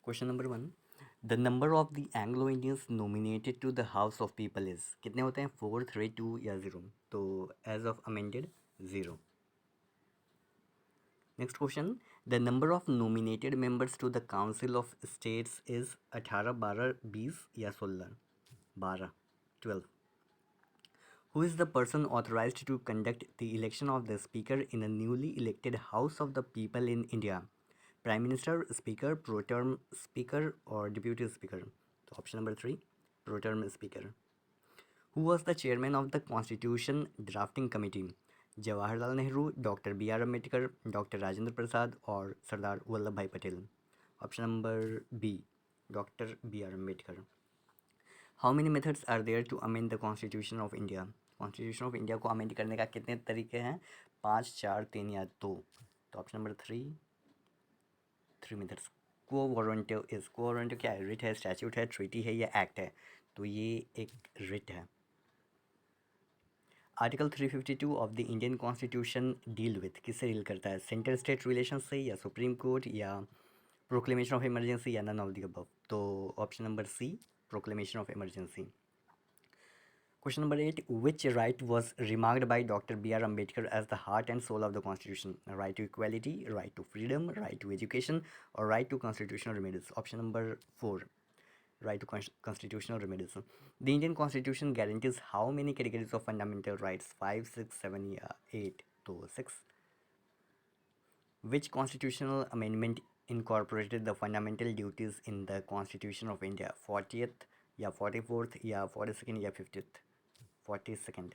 Question number 1, the number of the Anglo Indians nominated to the House of People is, कितने होते हैं? 4, 3, 2 या 0? तो as of amended 0. Next question, the number of nominated members to the Council of States is 18, 12, 20 या 16? 12, 12. Who is the person authorized to conduct the election of the Speaker in a newly elected House of the People in India? Prime Minister, Speaker, Pro Term Speaker, or Deputy Speaker? So option number 3, Pro Term Speaker. Who was the chairman of the Constitution Drafting Committee? Jawaharlal Nehru, Dr. B.R. Ambedkar, Dr. Rajendra Prasad, or Sardar Vallabhbhai Patel? Option number B, Dr. B.R. Ambedkar. How many methods are there to amend the constitution of India? Constitution of India को amend करने का कितने तरीके हैं? 5, 4, 3 या 2? तो option number 3 methods. को warranto is, को वारंटो क्या है? रिट है, स्टैच्यूट है, ट्रीटी है या एक्ट है? तो ये एक रिट है. Article 352 of the Indian constitution deal with, किससे डील करता है? सेंट्रल स्टेट रिलेशन से, या सुप्रीम कोर्ट, या प्रोक्लेमेशन ऑफ इमरजेंसी, या नन ऑफ द अबव? तो option number C, proclamation of emergency. Question number 8. Which right was remarked by Dr. B.R. Ambedkar as the heart and soul of the Constitution? Right to equality, right to freedom, right to education, or right to constitutional remedies? Option number 4. Right to constitutional remedies. The Indian Constitution guarantees how many categories of fundamental rights? 5, 6, 7, yeah, 8? So 6. Which constitutional amendment incorporated the fundamental duties in the Constitution of India? 40th, yeah, 44th, yeah, 42nd, yeah, 50th? 42nd.